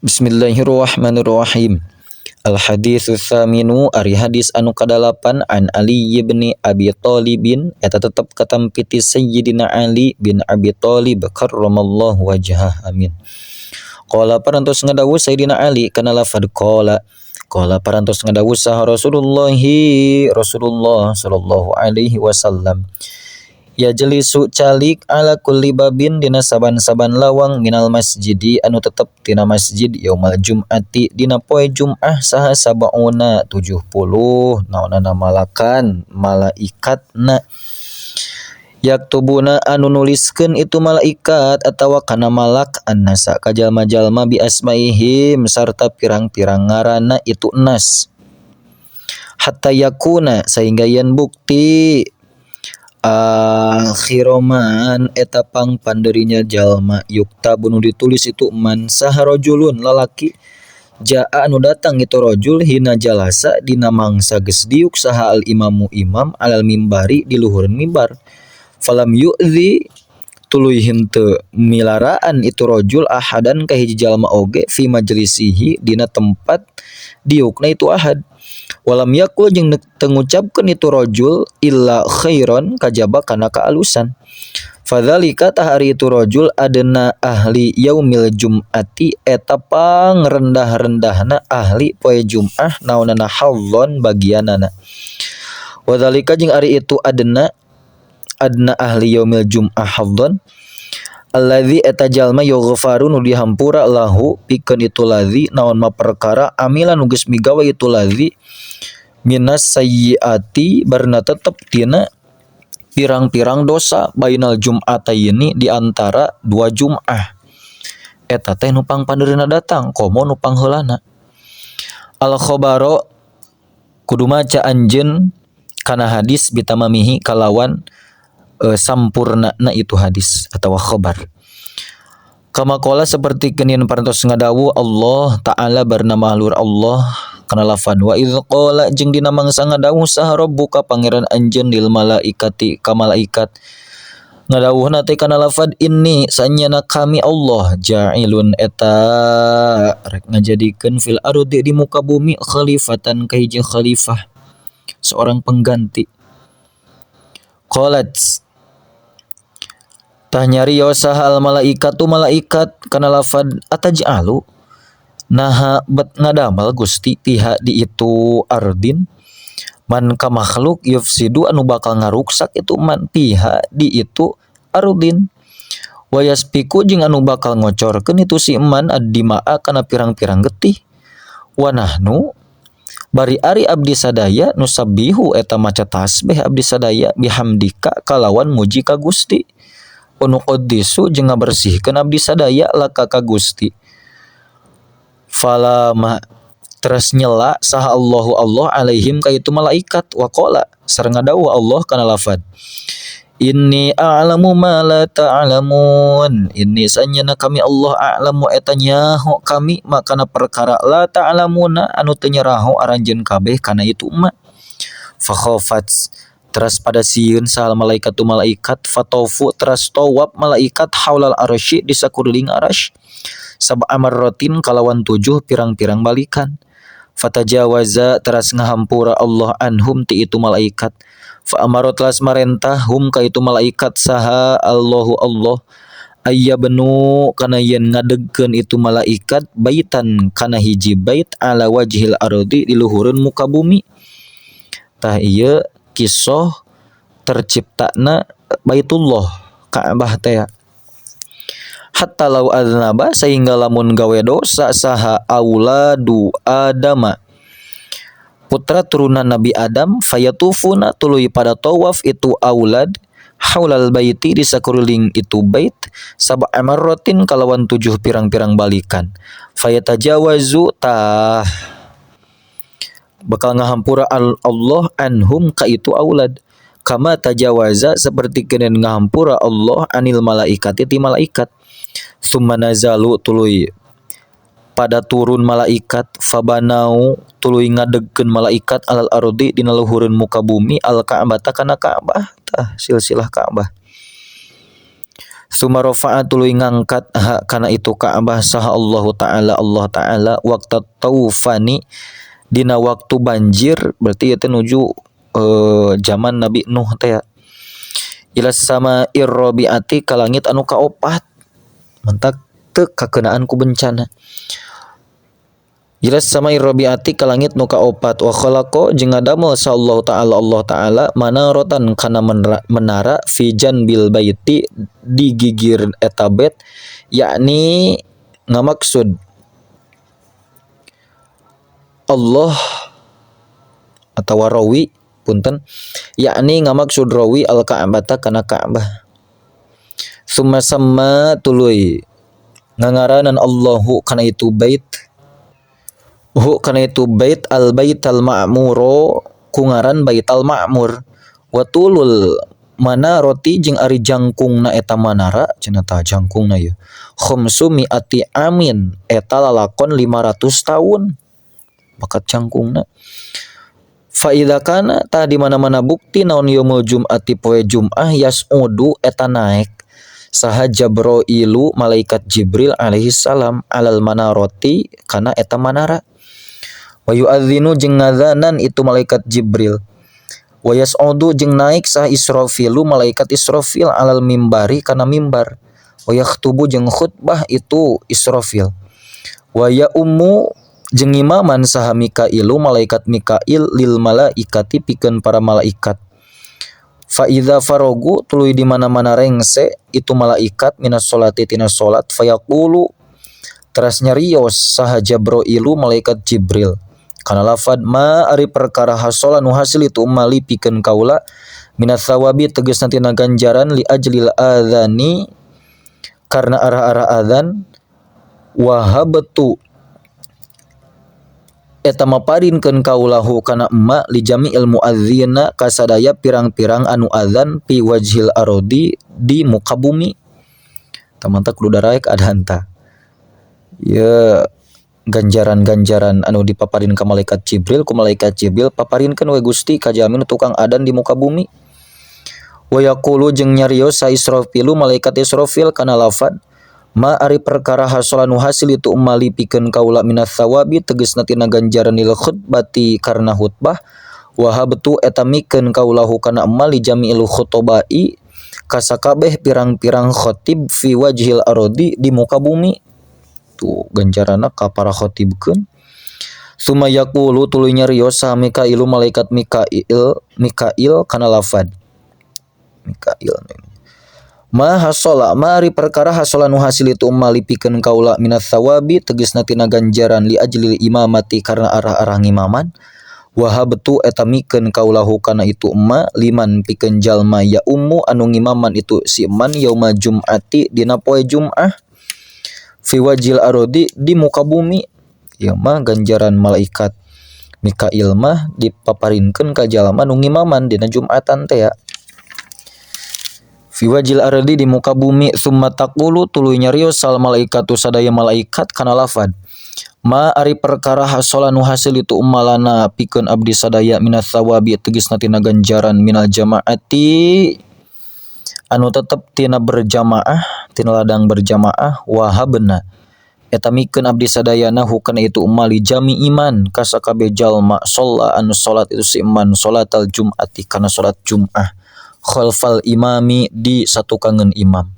Bismillahirrahmanirrahim. Al-haditsu tsaminu ari hadis anu kadalapan an Ali bin Abi Thalibin eta tetep katampiti Sayyidina Ali bin Abi Thalib karramallahu wajhah amin. Qala parantos ngadawu Sayyidina Ali kana lafad qala parantos ngadawu saha Rasulullah sallallahu alaihi wasallam. Ya jelisu calik ala kulli babin dina saban-saban lawang minal masjidi anu tetep tina masjid yaumal jum'ati dina poe Jum'ah saha sabauna 70 naonana malakan malaikatna yaktubuna anu nuliskeun itu malaikat atawa kana malak annasa ka jalma-jalma bi asmaihim sarta pirang-pirang ngaranna itu nas hatta yakuna sehingga yen bukti akhiroman eta pang panderinya jalma yukta bunuh ditulis itu man saharojulun lalaki jaa anu datang itu rojul hina jalasa dina mangsa geus diuk saha al imamu imam alal mimbari di luhureun mimbar falam yu'zi tuluy henteu milaraan itu rojul ahadan ka hiji jalma oge fi majlisihi dina tempat diukna itu ahad walam yakul jeung teu ngucapkeun itu rajul illa khairon kajaba kana kaalusan fadzalika tahari itu rajul adena ahli yaumil jum'ati eta pangrendah-rendahna ahli poe Jum'ah naonana hallon bagianana wadzalika jeung ari itu adna ahli yaumil jum'ah hallon alladzi eta jalma yughfaru nu dihampura lahu pikeun itu ladzi naon ma perkara amila nu geus migawe itu ladzi minas sayyiati barna tetep tina pirang-pirang dosa bainal jum'ataini di antara dua Jum'ah eta teh nu pang pandeurina datang komo nu pangheulana al khabaro kudu maca anjeun kana hadis bitamamihi kalawan sampurna na itu hadis atau khabar kama qala seperti keunian parantos ngadawu Allah taala bernama lur Allah kana lafad wa idz qala jeung dina mangsa ngadawu saha rabbuka pangeran anjeun lil malaikati ka malaikat ngadawuhna teh kana lafad inni sanyana kami Allah ja'ilun eta rek ngajadikeun fil ardi di muka bumi khalifatan ka hiji khalifah seorang pengganti qalat tah nyarios saha al malaikatu malaikat kana lafad ataj'alu naha bet ngadamel Gusti tiha di itu ardin man ka makhluk yufsidu anu bakal ngaruksak itu man tiha di itu ardin wa yaspiku jeung anu bakal ngocorkeun itu si man ad-dimaa kana pirang-pirang getih wa nahnu bari ari abdi sadaya nusabbihu eta maca tasbih abdi sadaya bihamdika kalawan muji ka Gusti nuqaddisu jeung ngabersihkeun abdi sadaya laka ka Gusti falama teras nyela saha Allahu Allah alaihim ka itu malaikat wa qala sareng ngadawuh Allah kana lafad inni a'lamu ma la ta'lamun inni sanyana kami Allah a'lamu eta nyaho kami makana perkara la ta'lamuna anu teu nyaraho aranjeun kabeh kana itu umma fa khafat teras pada sieun sahal malaikat tu malaikat fatofu teras tawab malaikat haulal arsy di sakuriling arasy sab'a marratin kalawan 7 pirang-pirang balikan fatajawaza teras ngahampura Allah anhum ti itu malaikat fa amara teras marentah hum ka itu malaikat saha Allahu Allah ayyabnu kana yen ngadegkeun itu malaikat baitan kana hiji bait ala wajhil ardi di luhureun muka bumi tah ieu kisah terciptana Baitullah Ka'bah teh hatta law aznaba sehingga lamun gawe dosa saha auladu adama putra turunan Nabi Adam fayatufuna tuluy pada tawaf itu aulad haulal baiti di sakuriling itu bait sab'a marratin kalawan 7 pirang-pirang balikan fayatajawazu tah bakal ngahampura Allah anhum ka itu aulad kama tajawaza seperti keun ngahampura Allah anil malaikati ti malaikat summa nazalu tuluy pada turun malaikat fabanau tuluy ngadegkeun malaikat alal ardi dina luhureun muka bumi al Ka'bah kana Ka'bah tah silsilah Ka'bah Sumarofa'a tuluy ngangkat kana itu Ka'bah saha Allah Ta'ala waqta taufani dina waktu banjir, berarti itu nuju zaman Nabi Nuh teh ya. Ilas sama irrobiati ka langit anu kaopat, mentak teu kakeunaan ku bencana. Ilas sama irrobiati ka langit nu kaopat, wa khalaqa jeung ngadamel sa Allah Ta'ala manaratan kana menara fi janbil baiti di gigir eta bet, yakni ngamaksud Allah atau rawi punten, yakni ngamaksud rawi al Ka'bata kana Ka'bah. Summa sama tuluy ngangaranan Allahu kana itu bait, kana itu bait al baital ma'muro kungaran baital ma'mur, wa tulul manaroti jeung ari jangkungna eta manara cenah tah jangkungna ieu khamsumiati amin eta lalakon 500 tahun bakat jangkungna. Fa idza kana tah di mana-mana bukti naon yaumul jum'ati poe Jum'ah yas'udu eta naik saha Jibrilu malaikat Jibril alaihi salam alal manaroti kana eta manara. Wa yu'adzinu jeung ngazanan itu malaikat Jibril. Wa yas'udu jeung naik saha Israfilu malaikat Israfil alal mimbari kana mimbar. Wa yakhtubu jeung khutbah itu Israfil. Wa ya ummu jeung imaman saha Mikailu malaikat Mikail lil malaikati pikeun para malaikat. Fa idza faragu tuluy di mana-mana rengse itu malaikat minas sholati tina salat fayaqulu teras nyarios saha Jibrilu malaikat Jibril kana lafad ma ari perkara hasola nu hasil itu mali pikeun kaula minas sawabi tegasna tina ganjaran li ajlil adzani karena arah-arah adzan wahabtu eta maparinkeun kaulahu kana emma li jami'il muadzina kasadaya pirang-pirang anu adzan pi wajhil arodi di muka bumi. Tamanta kudu daraek adhanta. Ya ganjaran-ganjaran anu dipaparin ka malaikat Jibril ku malaikat Jibril paparinkeun we Gusti ka jalmi tukang adan di muka bumi. Wa yaqulu jeung nyarios sa Israfilu malaikat Israfil kana lafad ma ari perkara hasolanu hasil itu umali pikeun kaula minas sawabi tegasna tina ganjaran lil khutbati karena khutbah wahabtu eta mikeun kaulahu kana amali jami'il khutubai kasakabeh pirang-pirang khatib fi wajhil arodi di muka bumi. Tuh ganjaranna ka para khatibkeun. Summa yaqulu tuluy nyarios sa Mikailu malaikat Mikail kana lafad Mikail ma hasola mari perkara hasola nu hasil itu mali pikeun kaula minas sawabi tegasna tina ganjaran li ajlil imamati karena arah-arah ngimaman wahabtu eta mikeun kaulahu kana itu emma liman pikeun jalma ya ummu anu ngimaman itu si man yauma jum'ati dina poe Jum'ah fi wajil arodi di muka bumi. Ya mah ganjaran malaikat Mikail mah dipaparinkeun ka jalma nu ngimaman dina Jum'atan teh ya. Fi wajil ardi di muka bumi summa taqulu tuluy nyarios sal malaikatu sadaya malaikat kana lafad ma ari perkara hasola nu hasil itu ummalana pikeun abdi sadaya minas sawabi tegasna tina ganjaran minal jamaati anu tetep tina berjamaah tina ladang berjamaah wahabna eta mikeun abdi sadayana hukana itu ummali jami iman kasakabe jalma sholla anu salat itu si iman salatal jum'ati kana salat Jum'ah khalfal imami di satu kangen imam.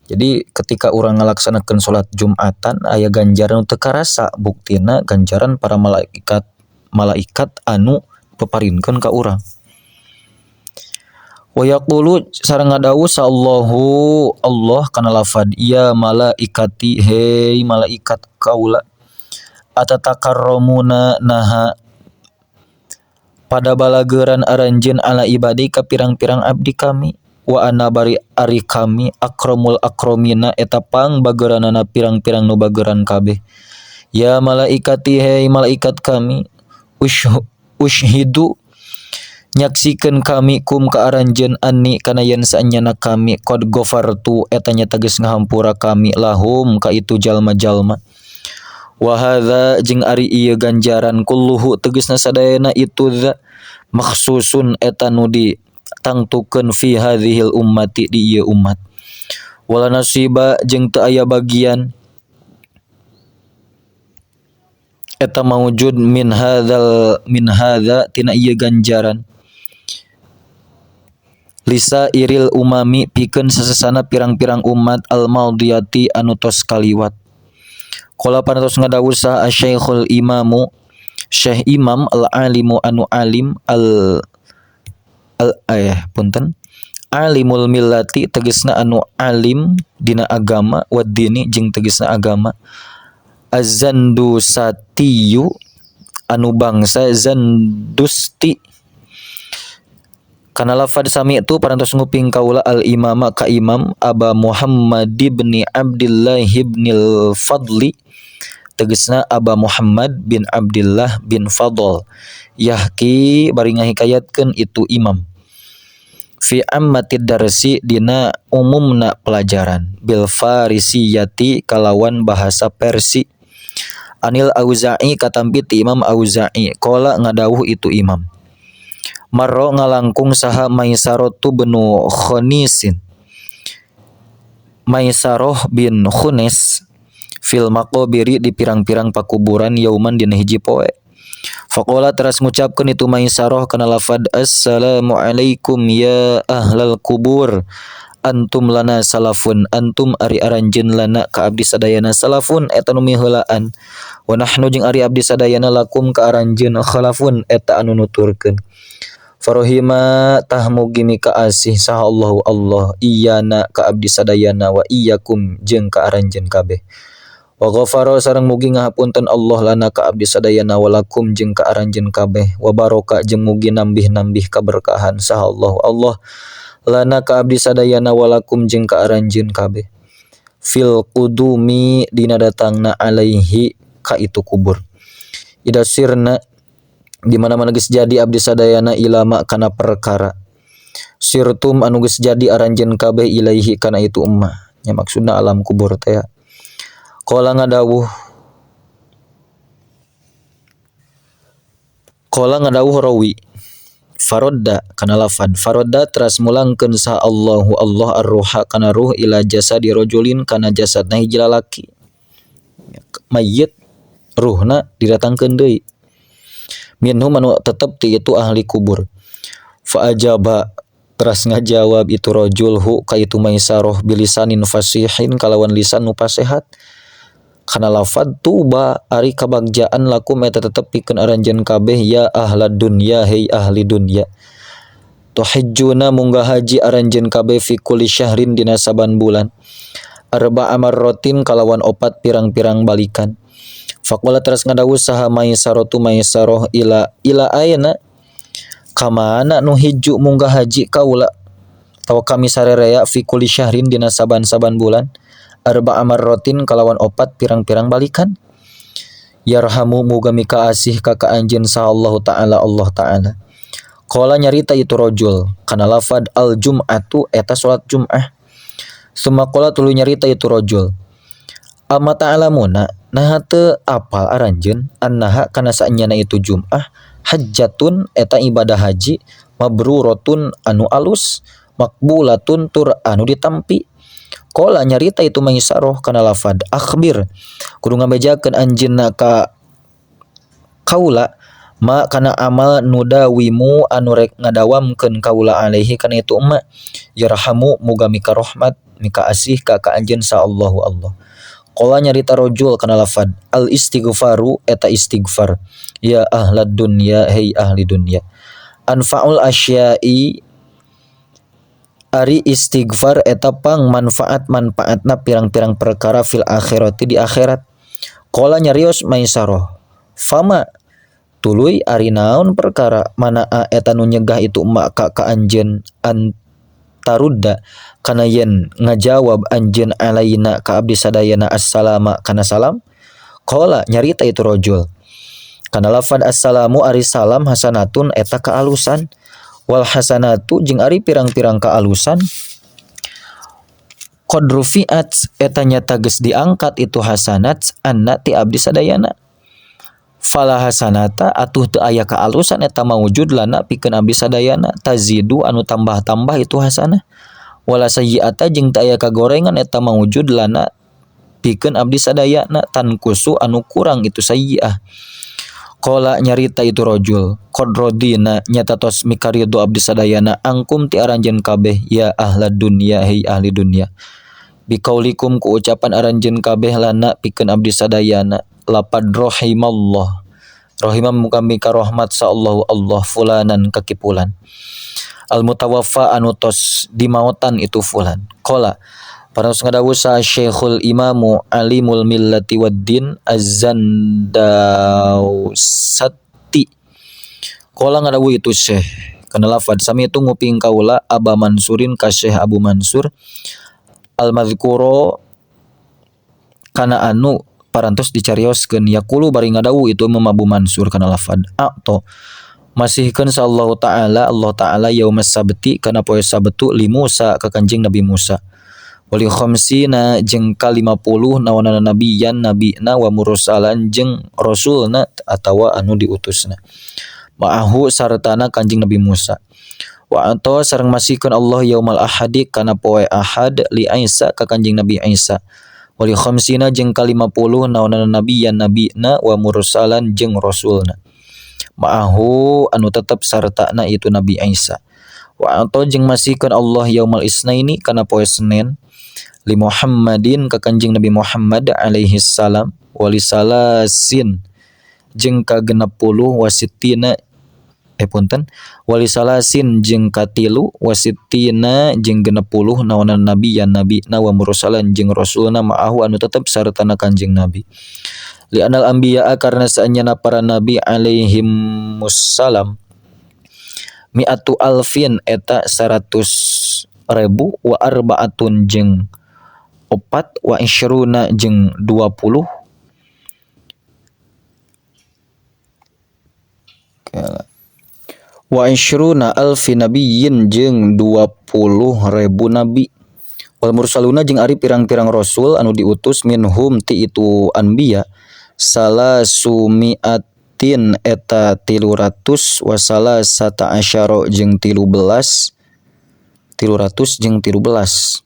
Jadi ketika orang ngalaksanakeun salat Jum'atan aya ganjaran teu karasa buktina ganjaran para malaikat anu paparinkeun ka urang. Wa yaqulu sareng ngadawu sa Allahu Allah kana lafad ya malaikati hei malaikat kaula atatakarramuna naha pada balageran aranjeun ala ibadi ka pirang-pirang abdi kami wa ana bari ari kami akramul akramina eta pang bageranana pirang-pirang nu bageran kabeh. Ya malaikati hei malaikat kami ushhidu nyaksikeun kami kum ka aranjeun anni kana yen saanyana kami qad ghafartu eta nya tegas ngahampura kami lahum ka itu jalma-jalma. Wa hadza jeung ari ieu ganjaran kulluhu tegasna sadayana itu makhsusun eta nu ditangtukeun fi hadhil ummati di ieu umat. wala nasiba jeung teu aya bagian eta maujud min hadza tina ieu ganjaran lisa iril umami pikeun sasesana pirang-pirang umat al maudiyati anu tos kaliwat. Qala parantos ngadawuh sa asy-syaikhul imamu Syekh Imam al alimu anu alim punten alimul millati tegesna anu alim dina agama wad dini jeung tegesna agama az-Zandusatiyu anu bangsa Zandusti. Kana lafad sami itu parantos nguping kaula al imama ka imam Aba Muhammad ibni Abdillah ibnil Fadli tegesna Aba Muhammad bin Abdillah bin Fadl yahki bari ngahikayatkeun itu imam fi ammatid darsi dina umumna pelajaran bil farisiyati kalawan bahasa Persi anil Auza'i katampi ti Imam Auza'i qala ngadawuh itu imam marro ngalangkung saha Maisaratu benu Khunisin Maisaroh bin Khunis fil maqabiri di pirang-pirang pakuburan yauman dina hiji poe. Faqala teras ngucapkeun itu Maisaroh kana lafad assalamu alaikum ya ahlal kubur antum lana salafun antum ari aranjeun lana ka abdi sadayana salafun eta nu miheulaan wa nahnu jeung ari abdi sadayana lakum ka aranjeun khalafun eta anu nuturkeun. Farohima tahmugi mika asih saha Allahu Allah iyana ka abdi sadayana wa iyyakum jeung ka aranjeun kabeh. Wa ghafara sareng mugi ngahapunten Allah lana ka abdi sadayana walakum jeung ka aranjeun kabeh. Wa baraka jeung mugi nambih-nambih kaberkahan saha Allah lana ka abdi sadayana walakum jeung ka aranjeun kabeh. Fil qudumi dina datangna alaihi ka itu kubur. Ida sirna di mana-mana geus jadi abdi sadayana ilama kana perkara sirtum anu geus jadi aranjeun kabeh ilaihi kana itu ummah nya maksudna alam kubur teh. Qala ngadawuh rawi farodda kana lafad farodda teras mulangkeun sa Allahu Allah ar-ruha kana ruh ila jasadi rajulin kana jasadna hiji lalaki mayyit ruhna didatangkeun deui minhum anu tetep ti itu ahli kubur. Fa ajaba teras ngajawab itu rajul hu ka itu Maisaroh bilisanin fasihin kalawan lisan nu pasehat kana lafad tuba ari kabagjaan lakum eta tetep pikeun aranjeun kabeh ya ahlad dunya hei ahli dunya tuhajjuna munggah haji aranjeun kabeh fi kulli syahrin dina saban bulan arba'a marratin kalawan 4 pirang-pirang balikan. Faqala teras ngadawuh saha Maisaratu Maisaroh ila ayana kamana nu hiju munggah haji kaula tawa kami sarerea fi kulli syahrin dina saban-saban bulan arba'a marratin kalawan 4 pirang-pirang balikan. Yarhamu muga mika asih ka anjeun saha Allah taala. Qala nyarita itu rajul kana lafad al jum'atu eta salat Jum'ah. Summa qala tuluy nyarita itu rajul amma ta'lamuna nah teu apal aranjeun annaha kana saenyana itu Jum'ah hajjatun eta ibadah haji mabruratun anu alus makbulatun tur anu ditampi. Qala nyarita itu Maisaroh kana lafad akhbir kudu ngabejakeun anjeunna ka kaula ma kana amal nudawimu anu rek ngadawamkeun kaula alaihi kana itu umma yarhamu muga mika rahmat mika asih ka anjeun sa Allahu Allah. Qala nyarita rajul kana lafad al istighfaru eta istighfar ya ahlad dunya hei ahli dunya anfaul asya'i ari istighfar eta pang manfaatna pirang-pirang perkara fil akhirati di akhirat. Qala nyarios Maisaroh fama tuluy ari naon perkara mana eta nu nyegah itu emak ka anjeun antarudda kana yen ngajawab anjeun alaina ka abdi sadayana assalama kana salam. Qala nyarita itu rajul kana lafad assalamu ari salam hasanatun eta kaalusan wal hasanatu jeung ari pirang-pirang kaalusan qad rufiat eta nyata geus diangkat itu hasanat anna ti abdi sadayana. Fala hasanata atuh teu aya kaalusan eta mawujud lana pikeun abdi sadayana tazidu anu tambah-tambah itu hasanah wala sayyi'ata jeung teu aya kagorengan eta maujud lana pikeun abdi sadayana tan kusu anu kurang itu sayyi'ah. Qala nyarita itu rajul qadrodina nyata tos mikarido abdi sadayana angkum ti aranjeun kabeh ya ahlad dunya hei ahli dunya biqaulikum ku ucapan aranjeun kabeh lana pikeun abdi sadayana lapad rahimallah rahimam muka rahmat sa Allah fulanan kakipulan al mutawaffa anu tos dimaotan itu fulan. Qala parantos ngadawu sa Syekhul Imamu Alimul Millati Waddin Az-Zandausati. Qala ngadawu itu Syekh kana lafad sami itu nguping kaula Aba Mansurin ka Syekh Abu Mansur al-madzkuro kana anu parantos dicarioskeun yaqulu bari ngadawu itu Imam Abu Mansur kana lafad a'to masihkeun sa Allah Ta'ala yaumas sabti kana poe Sabtu li Musa ka Kanjeng Nabi Musa wali khamsina jeung ka 50 nawanana nabiyyan nabina wa mursalan jeung rasulna atawa anu diutusna ma'ahu sartana Kanjeng Nabi Musa wa anta sareng masihkeun Allah yaumal ahadi kana poe Ahad li Isa ka Kanjeng Nabi Isa wali khamsina jeung ka 50 nawanana nabiyyan nabina wa mursalan jeung rasulna ma'ahu anu tetep sartana itu Nabi Isa wa anta jeung masihkeun Allah yaumal isnaini kana poe Senin li Muhammadin ka Kanjeng Nabi Muhammad alaihi salam wali salasin jeung ka 60 wasittina wali salasin jeung ka 3 wasittina jeung 60 naonan nabiyyan nabina wa mursalan jeung rasulna ma'ahu anu tetep sartana Kanjeng Nabi li anal anbiya karna saanyana para nabi alaihimussalam mi'atu alfin eta 100.000 wa arbaatun jeung 4 wa isyruna jeung 20 wa isyruna alfi nabiyyin jeung 20.000 nabi wal mursaluna jeung ari pirang-pirang rasul anu diutus minhum ti itu anbiya salasumiatin eta 300 wasala sata asyara jeung 300 jeung 13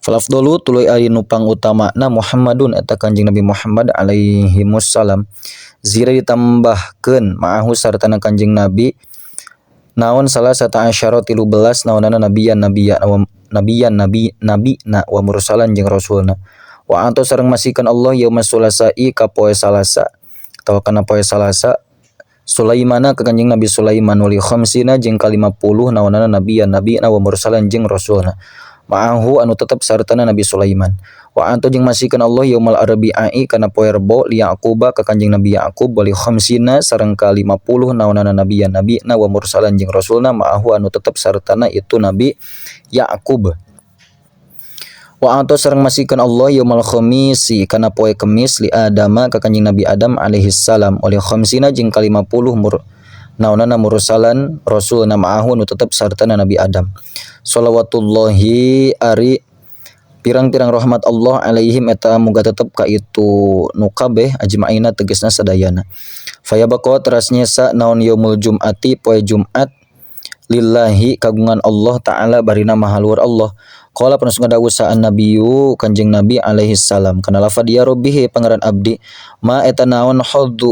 falafdolu tuluy ari nu pangutamana Muhammadun eta Kanjeng Nabi Muhammad alaihi wassalam zira ditambahkeun ma'ahu sartana Kanjeng Nabi naon salah sata asyara 13 naonana nabiyyan nabina wa mursalan jeung rasulna wa anta sareng masihkeun Allah yaumas sulasai ka poe Salasa atawa kana poe Salasa Sulaimana ka Kanjeng Nabi Sulaiman wali khamsina jeung ka 50 naonana nabiyyan nabina wa mursalan jeung rasulna ma'ahu anu tetep sartana Nabi Sulaiman wa anta jeung masihkeun Allah yaumal arbi'i kana poe Rebo li Yaquba ka Kanjeng Nabi Yaqub wali khamsina sareng ka 50 naonana nabiyyan nabina wa mursalan jeung rasulna ma'ahu anu tetep sartana itu Nabi Yaqub wa anta sareng masihkeun Allah yaumal khamisi kana poe Kemis li Adama ka Kanjeng Nabi Adam alaihi salam wali khamsina jeung ka 50 naonana mursalan rasulna ma'ahu anu tetep sartana Nabi Adam shalawatullahi ari pirang-pirang rahmat Allah alaihim eta muga tetep ka itu nu kabeh ajmaina tegasna sadayana fayabqa terasnya sa naon yaumul jum'ati poe Jumat lillahi kagungan Allah Ta'ala barina mahaluhur Allah qala panas ngadawu sa annabiyyu Kanjeng Nabi alaihi salam kana lafad ya rabbihi pangeran abdi ma eta naon haddu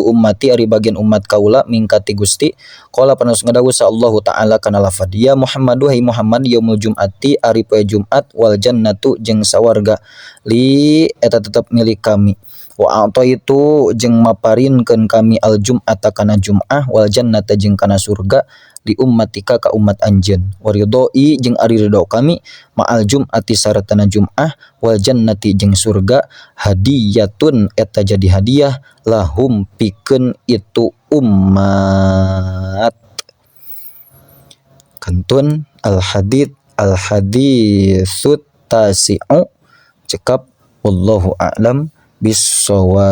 ummati ari bagian umat kaula mingkati Gusti qala panas ngadawu sa Allah Ta'ala kana lafad ya Muhammadu hai Muhammad yaumul jum'ati ari poe Jumat wal jannatu jeung sawarga li eta tetep milik kami wa a'ta itu jeung maparinkeun kami al jum'ata kana jum'ah wal jannata jeung kana surga li ummatika ka umat anjeun wa ridai jeung ari ridho kami ma'al jum'ati saratana jum'ah wal jannati jeung surga hadiyatun eta jadi hadiah lahum pikeun itu umat kantun al haditsut tasi'u cekap wallahu a'lam bissawab.